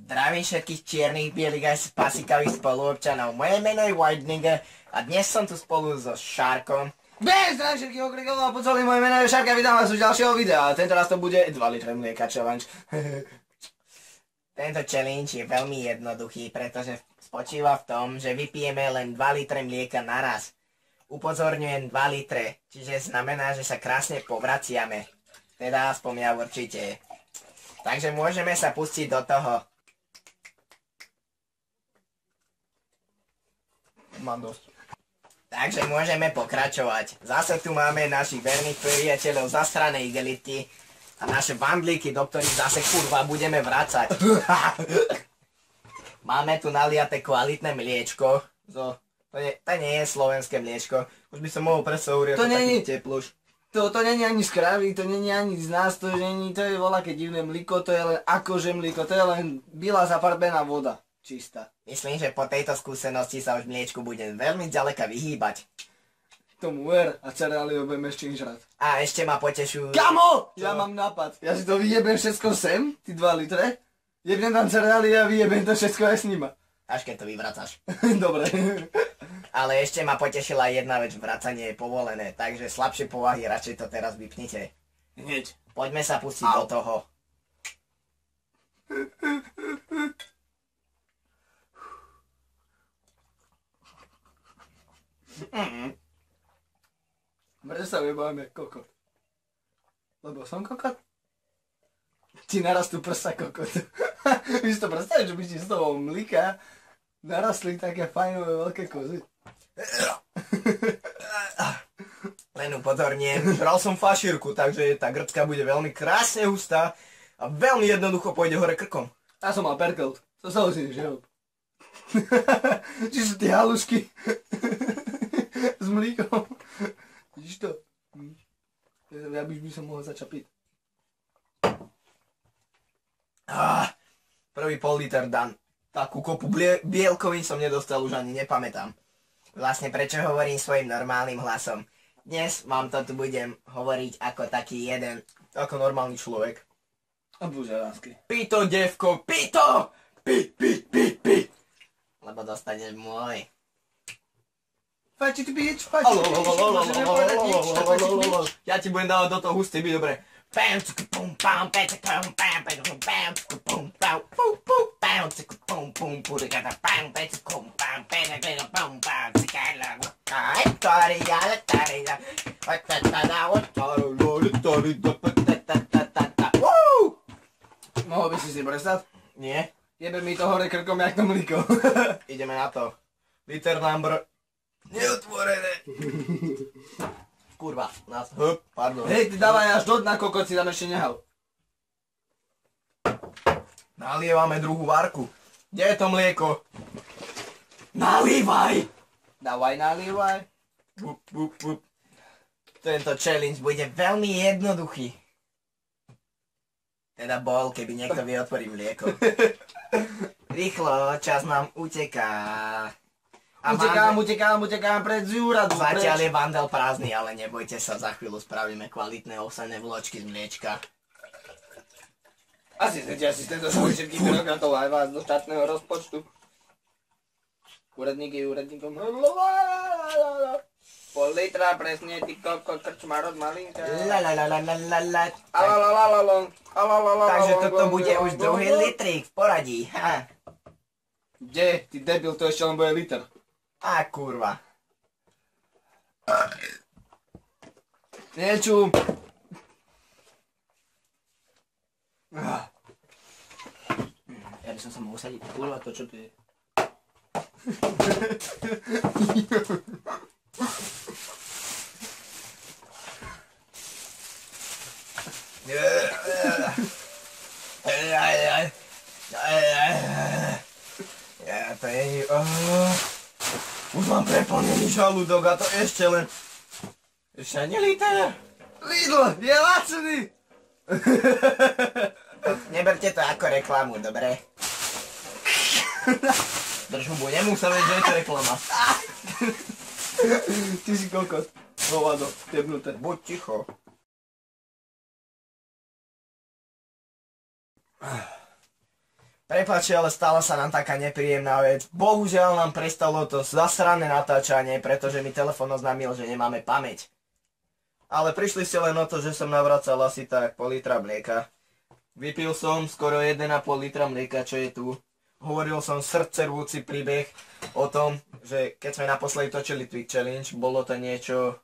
Zdravím všetkých čiernych, bielých aj spasikavých spoluobčanov. Moje meno je Whiteninger a dnes som tu spolu so Šárkom. Zdravím všetkých oklikov a po celé moje meno je Šárka, vítam vás už ďalšieho videa. Tento raz to bude 2 litre mlieka challenge. Tento challenge je veľmi jednoduchý, pretože spočíva v tom, že vypijeme len 2 litre mlieka naraz. Upozorňujem 2 litre, čiže znamená, že sa krásne povraciame. Teda aspoň ja určite. Takže môžeme sa pustiť do toho. Mám dosť. Takže môžeme pokračovať. Zase tu máme našich verných priateľov zasranej igelitky a naše bandlíky, do ktorých zase kurva budeme vracať. Máme tu naliaté kvalitné mliečko. To nie je slovenské mliečko. Už by som mohol predstaviť ako taký tepluš. To není ani z kravy, to není ani z nás, to je voľaké divné mlíko, to je len akože mlíko, to je len biela zafarbená voda. Čistá. Myslím, že po tejto skúsenosti sa už mliečku budem veľmi ďaleka vyhýbať. Tomu ver a cereály budeme ešte žrať. A ešte ma potešujú... Kamo! Ja mám nápad. Ja si to vyjebem všetko sem, ty 2 litre. Jebnem tam cereály a vyjebem to všetko aj s nima. Až keď to vyvracaš. Dobre. Ale ešte ma potešila jedna vec, vracanie je povolené, takže slabšie povahy radšej to teraz vypnite. Hneď. Poďme sa pustiť do toho. Prečo sa vybávam jak kokot? Lebo som kokot? Ti narastú prsa kokot. Vy si to predstavíš, že by ti z toho mlíka narastli také fajnové veľké kozy? Len upozorniem, bral som fašírku, takže tá grcka bude veľmi krásne hustá a veľmi jednoducho pôjde hore krkom. Ja som mal perkelt, to sa už nežil. Či sú tie halušky s mlíkom. Vidíš to? Ja by som mohol začať piť. Prvý pol liter dan. Takú kopu bielkovín som nedostal, už ani nepamätám. Vlastne prečo hovorím svojim normálnym hlasom. Dnes vám to tu budem hovoriť ako taký jeden, ako normálny človek. A bože lásky. Pito, devko, pito! Pi! Lebo dostaneš môj. Fajči ty bitch, Ja ti budem dávať do toho hustý byť, dobre. Mohol by si prestať? Nie. Jebe mi to hore krkom jak to mlíko. Ideme na to. Liter number neotvorené. Kurva, nás, pardon. Hej, ty dávaj až do dna, kokot, si tam ešte nehal. Nalievame druhú várku. Kde je to mlieko? Nalívaj! Dávaj, nalívaj. Tento challenge bude veľmi jednoduchý. Teda bol, keby niekto vie otvoriť mlieko. Rýchlo, čas nám uteká. Utekám pred zúradu. Zatiaľ je vandel prázdny, ale nebojte sa, za chvíľu spravíme kvalitné ovsené vločky z mliečka. Asistenti svojich všetkých byrokratov aj vás do štátneho rozpočtu. Úradníkom. Pol litra, presne, ty kokot, krčmarot malinka. Takže toto bude už druhý litrík v poradí. Kde? Ty debil, to ešte len bude liter. Kurva. Nečum. Ja by som sa mohol usadiť. Kurva, to čo tu je? Už mám preplnený žalúdok a to ešte len... Ešte ani liter. Lidl, je lacný! Neberte to ako reklamu, dobre? Drž hubu, nemusel vedieť, že je to reklama. Ty si kokot. Hovado, jebnuté. Buď ticho. Prepáči, ale stala sa nám taká nepríjemná vec. Bohužiaľ nám prestalo to zasrané natáčanie, pretože mi telefón oznámil, že nemáme pamäť. Ale prišli ste len o to, že som navracal asi tak pol litra mlieka. Vypil som skoro 1,5 litra mlieka, čo je tu. Hovoril som srdcervúci príbeh o tom, že keď sme naposledy točili Twitch Challenge, bolo to niečo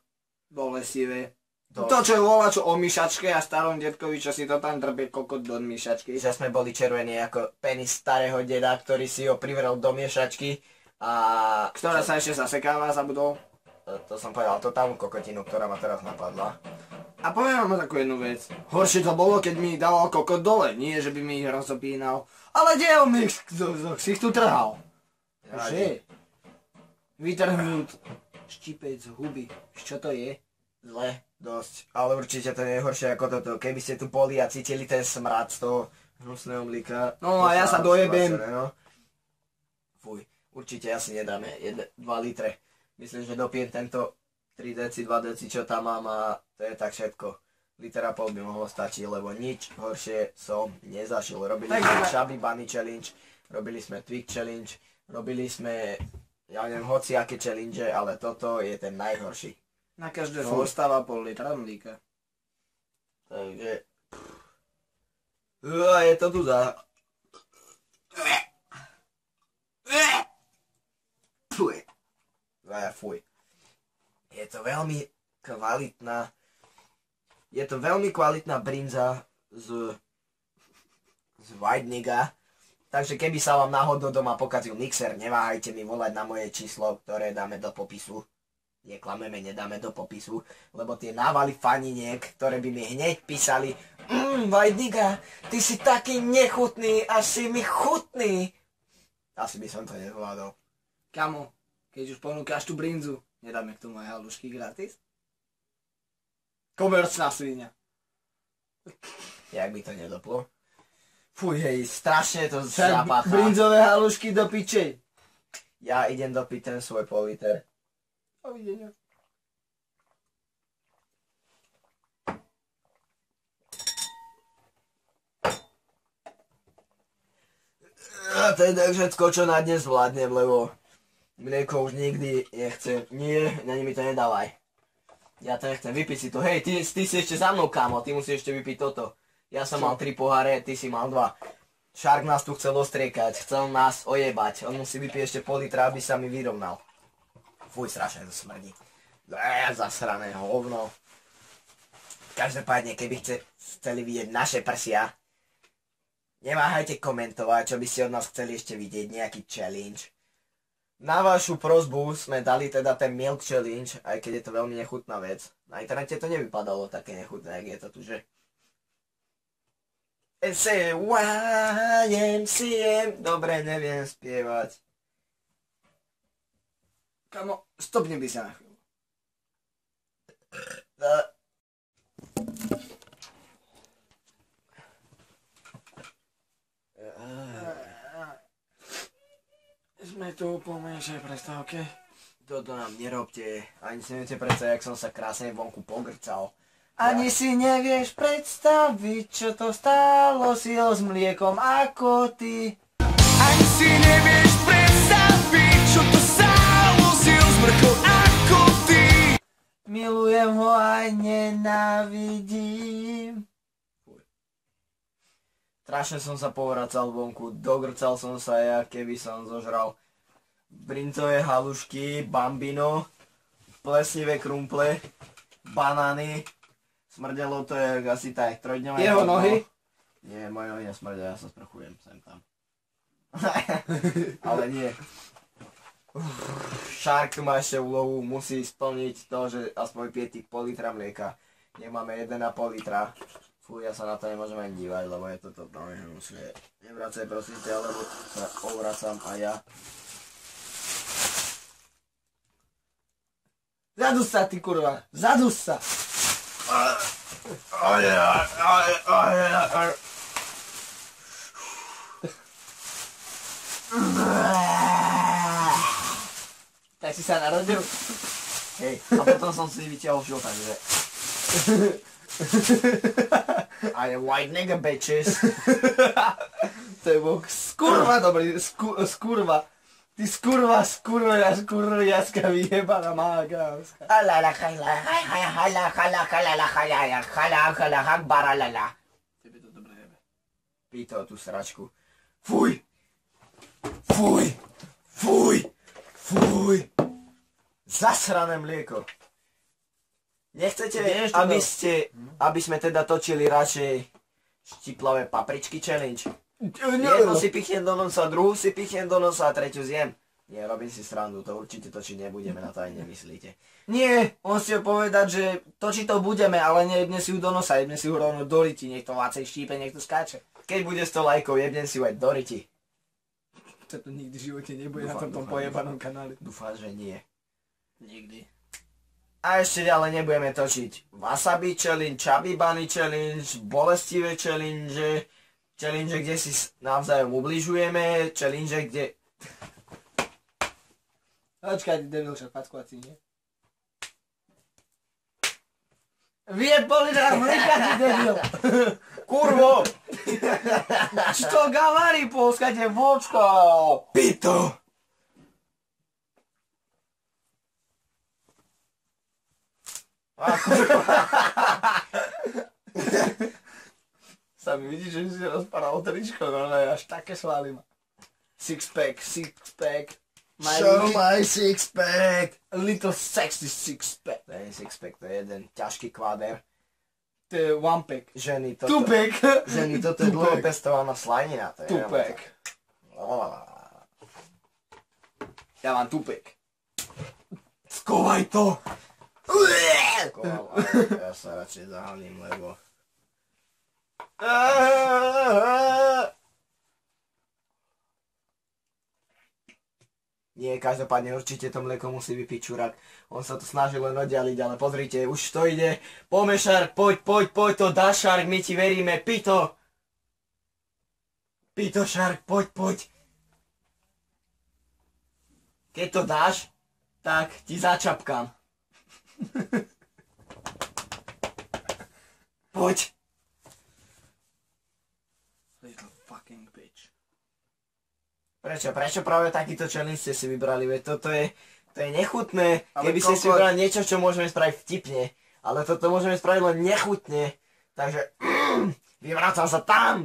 bolestivé. To, čo volá čo o myšačke a starom detkovi, čo si to tam drbe kokot do myšačky. Že sme boli červení ako penis starého deda, ktorý si ho privrel do miešačky a... Ktorá sa ešte zasekáva, zabudol. To som povedal totálnu kokotinu, ktorá ma teraz napadla. A poviem vám takú jednu vec. Horšie to bolo, keď mi dával kokot dole. Nie, že by mi ich rozopínal. Ale kde on mi si ich tu trhal? Že? Vytrhnúť štipec z huby. Čo to je? Zle, dosť. Ale určite to nie je horšie ako toto. Keby ste tu boli a cítili ten smrad z toho hnusného mlíka. No a ja sa dojebem. No. Fuj, určite asi nedáme 2 litre. Myslím, že dopijem tento 3 deci, 2 deci, čo tam mám a to je tak všetko. Liter a pol by mohlo stačiť, lebo nič horšie som nezažil. Robili sme Chubby Bunny Challenge, robili sme Twitch Challenge, robili sme, ja neviem, hociaké challenge, ale toto je ten najhorší. Na každého ostáva pol litra mlíka. Takže... je to tu za... Fuj. Je to veľmi kvalitná brinza z White Nigga. Takže keby sa vám náhodou doma pokazil mixer, neváhajte mi volať na moje číslo, ktoré dáme do popisu. Neklameme, nedáme do popisu, lebo tie návaly faniniek, ktoré by mi hneď písali White Nigga, ty si taký nechutný, až si mi chutný. Asi by som to nezvládol. Kamo, keď už ponúkaš tú brinzu, nedáme k tomu aj halušky gratis? Komerčná svinia. Jak by to nedoplo? Fuj, hej, strašne to zapácha. Brinzové halušky do piče. Ja idem dopiť ten svoj pol liter. Dovidenia. A to je tak všetko, čo na dnes zvládnem, lebo mlieko už nikdy nechcem. Nie, na mi to nedávaj. Ja to nechcem, vypij si to. Hej, ty si ešte za mnou, kámo, ty musíš ešte vypiť toto. Ja som mal 3 poháre, ty si mal 2. Shark nás tu chcel ostriekať, chcel nás ojebať. On musí vypiť ešte pol litra, aby sa mi vyrovnal. Fuj, strašne to smrdí. Zasrané hovno. Každopádne, keby chceli vidieť naše prsia, neváhajte komentovať, čo by ste od nás chceli ešte vidieť, nejaký challenge. Na vašu prosbu sme dali teda ten Milk Challenge, aj keď je to veľmi nechutná vec. Na internete to nevypadalo také nechutné, jak je to tu, že? YMCM, dobre, neviem spievať. Kamo, stopni by sa na chvíľu. Sme tu po menšej prestávke. Toto nám nerobte. Ani si neviete predstaviť, jak som sa krásne vonku pogrcal. Ani si nevieš predstaviť, čo to stálo si ho s mliekom ako ty. Ani si nevieš predstaviť, čo to stálo si ho s mliekom ako ty. Milujem ho aj nenávidím. Strašne som sa povracal vonku, dogrcal som sa, ja keby som zožral brinzové halušky, bambino, plesnivé krumple, banány. Smrdelo to je asi tak 3-dňové. Jeho nohy? Nie, moje nohy nesmrdia, ja sa sprchujem sem tam. Ale nie. Shark tu má ešte úlohu, musí splniť to, že aspoň pije tých pol litra mlieka. Nech máme 1,5 litra. Fú, ja sa na to nemôžem ani dívať, lebo je to totálne hnusné. Nevracaj prosím ťa, lebo sa ovracam a ja. Zadus sa, ty kurva, zadus sa. Tak si sa narodil? Hej, a potom som si vytiahol šil, takže... I am white nigga bitches. To je bok. Skurva dobrý, skurva. Ty skurviaska vyjebaná mágavská. Tebe to dobre jebe. Pýto tú sračku. Fuj! Fuj! Fuj! Fuj! Zasrané mlieko. Nechcete, aby sme teda točili radšej štiplavé papričky challenge? Jednu si pichnem do nosa, druhú si pichnem do nosa a treťu zjem. Nie, robím si srandu, to určite točiť nebudeme, na to aj nemyslíte. Nie, on si ho povedať, že točiť to budeme, ale nejebne si ju do nosa, jebne si ju rovno do ryti, nech to Vácej štípe, nech to skáče. Keď bude 100 lajkov, jebnem si ju aj do ryti. To nikdy v živote nebude na tomto pojebanom kanáli. Dúfam, že nie. Nikdy. A ešte ďalej nebudeme točiť wasabi challenge, chubby bunny challenge, bolestivé challenge, kde si navzájom ubližujeme, challenge, kde... Počkaj, ty debil, však fackovací, nie? Vie boli na mlíka, ty debil! Kurvo! Čo gavarí, polskate vočko! Pito! Sami vidíš, že si rozpadal tričko, no ne, až také svaly má. Six pack. Show my six pack! A little sexy six pack. To je six pack, to je jeden ťažký kvader. To je one pack. Ženy, Two pack. Ženy, toto je dlho pestovaná slanina. To je Two pack. Ja mám two pack. Skovaj to! Ja sa radšej zahalím, lebo... Nie, každopádne určite to mlieko musí vypiť čurák. On sa to snažil len oddialiť, ale pozrite, už to ide. Poďme, Šark, poď, to dá, Šark, my ti veríme, Pito! Pito, Šark, poď. Keď to dáš, tak ti začapkám. Poď. Little fucking bitch. Prečo práve takýto challenge ste si vybrali? Veď to je nechutné, ale keby ste si vybrali niečo, čo môžeme spraviť vtipne. Ale toto môžeme spraviť len nechutne. Takže vyvracam sa tam.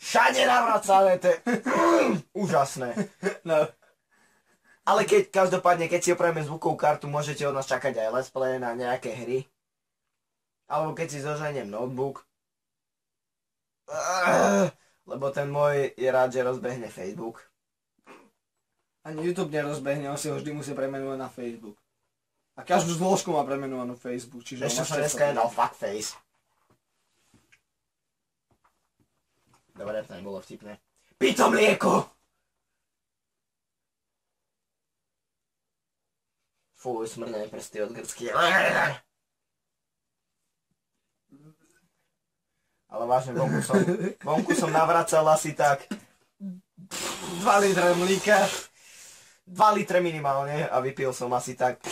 Všade navracané, to je úžasné. No. Ale každopádne, keď si opravíme zvukovú kartu, môžete od nás čakať aj let's play na nejaké hry. Alebo keď si zoženiem notebook. Lebo ten môj je rád, že rozbehne Facebook. Ani YouTube nerozbehne, on si ho vždy musí premenovať na Facebook. A každú zložku má premenovanú Facebook, čiže... Ešte som dneska nedal fuckface. Dobre, to nebolo vtipné. Pito mlieko! Fuj, smrdné prsty od grcky. Ale vážne, vonku som navracal asi tak 2 litre mlíka. 2 litre minimálne a vypil som asi tak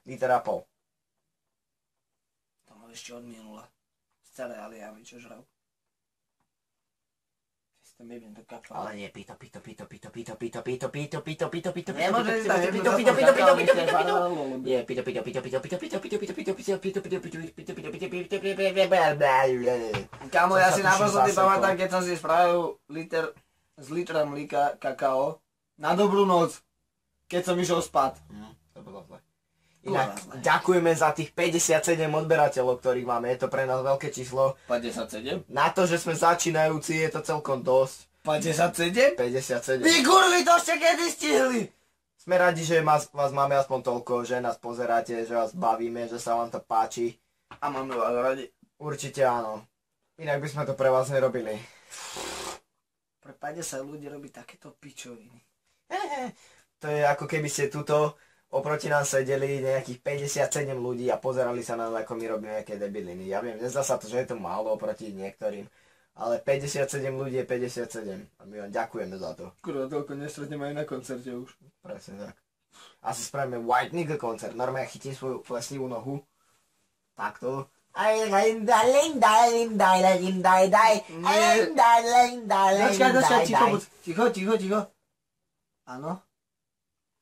liter a pol. To mal ešte od minula. Z celé aliavy, čo žral. Systém jebím do kapla. Ale nie, pito. Nemôžeš tak, Nie, pito. Kámo, ja si naposledy pamätám, keď som si spravil z litra mlíka kakao na dobrú noc, keď som išiel spať. To bolo zle. Inak ďakujeme za tých 57 odberateľov, ktorých máme, je to pre nás veľké číslo. 57? Na to, že sme začínajúci, je to celkom dosť. 57? 57. Vy kurvi, to ste kedy stihli? Sme radi, že vás máme aspoň toľko, že nás pozeráte, že vás bavíme, že sa vám to páči. A máme vás radi. Určite áno. Inak by sme to pre vás nerobili. Pre 50 ľudí robí takéto pičoviny. To je ako keby ste tuto oproti nám sedeli nejakých 57 ľudí a pozerali sa na nás, ako my robíme nejaké debiliny. Ja viem, nezdá sa to, že je to málo oproti niektorým. Ale 57 ľudí je 57. A my vám ďakujeme za to. Kurva, toľko nestretneme aj na koncerte už. Presne tak. Asi spravíme White Nigga koncert. Normálne chytím svoju plesnivú nohu. Takto. Počkaj, ticho. Áno.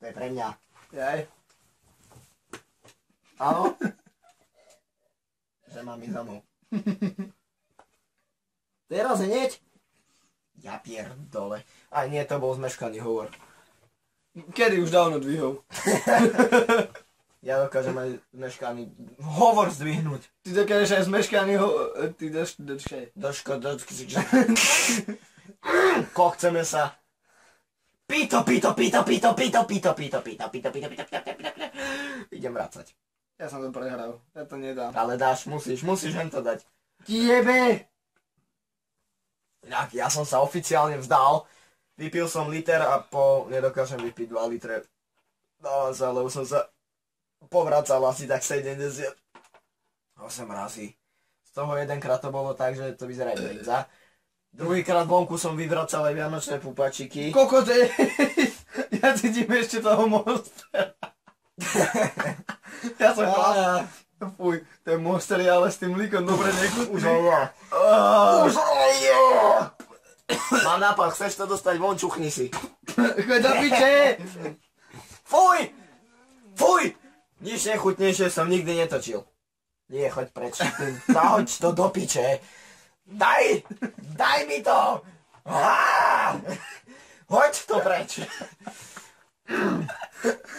To je pre mňa. Jaj. Áno. Že mám ísť domov. Teraz hneď? Ja pierdole. Aj nie, to bol zmeškaný hovor. Kedy už dávno dvihol. Ja dokážem aj zmeškaný hovor zdvihnúť. Ty dokážeš aj zmeškaný ty Doško. Kochceme sa. Pito. Idem vracať. Ja som to prehral. Ja to nedám. Ale dáš, musíš len to dať. Jebe! Inak, ja som sa oficiálne vzdal. Vypil som liter a nedokážem vypiť 2 litre. Dávam sa, lebo som sa povracal asi tak 78 razy. Z toho jedenkrát to bolo tak, že to vyzerá brinza. Druhýkrát vonku som vyvracal aj vianočné pupačiky. Kokote! Ja cítim ešte toho monstera. Ja som klas. Fuj, ten monster je ale s tým líkom dobre nechutný. Už mám nápad, chceš to dostať von, čuchni si. Choď do piče! Fuj! Nič nechutnejšie som nikdy netočil. Nie, choď preč. Zahoď to do piče. Daj mi to! Hoď to preč.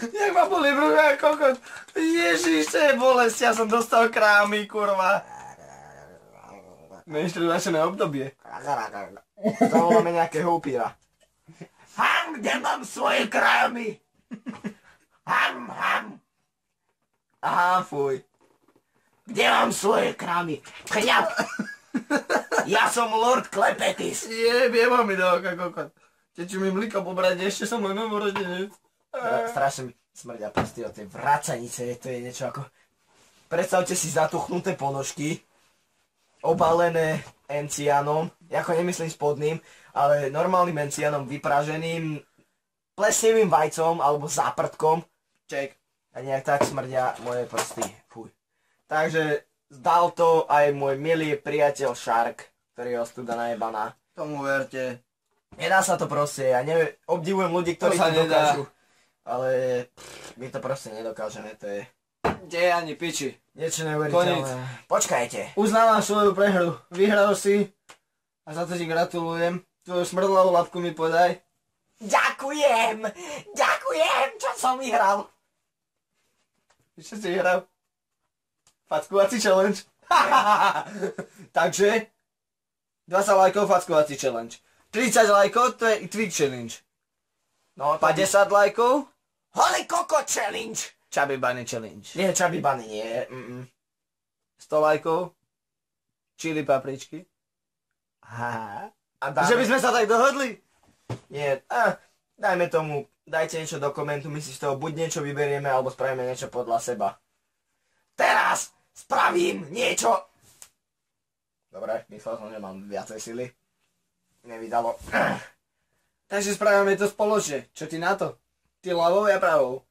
Jak ma boli brucha, kokot. Ježiš, to je bolesť, ja som dostal krámy, kurva. Menštruačné obdobie. Zavoláme nejakého upíra. Kde mám svoje krámy? Aha, fuj. Kde mám svoje krámy? Kňap! Ja som Lord Klepetis. Jeba mi do oka, kokot. Teču mi mlíko pobrať, ešte som len novorodenec. Strašne mi smrdia prsty od tej vracanice, to je niečo ako... Predstavte si zatuchnuté ponožky, obalené enciánom, ako nemyslím spodným, ale normálnym enciánom vypraženým plesnivým vajcom alebo záprtkom. Ček. A nejak tak smrdia moje prsty. Fuj. Takže zdal to aj môj milý priateľ Shark, ktorý je ostuda najebaná. Tomu verte. Nedá sa to proste, ja obdivujem ľudí, ktorí to dokážu. Ale my to proste nedokážeme, to je... Nie, ani piči. Niečo neuveriteľné. Počkajte. Uznávam svoju prehru. Vyhral si. A za to ti gratulujem. Tvoju smrdlavú labku mi podaj. Ďakujem, čo som vyhral. Čo si vyhral? Fackovací challenge. Takže 20 lajkov fackovací challenge. 30 lajkov to je Twitch challenge. No, 50 lajkov Holy Coco challenge. Chubby Bunny challenge. Nie, Chubby Bunny nie. 100 lajkov chili papričky. A Že by sme sa tak dohodli? Nie, dajme tomu, dajte niečo do komentu, my si z toho buď niečo vyberieme, alebo spravíme niečo podľa seba. Teraz spravím niečo. Dobre, myslel som, že mám viacej sily. Nevydalo. Takže spravíme to spoločne. Čo ty na to? Ty ľavou, ja pravou.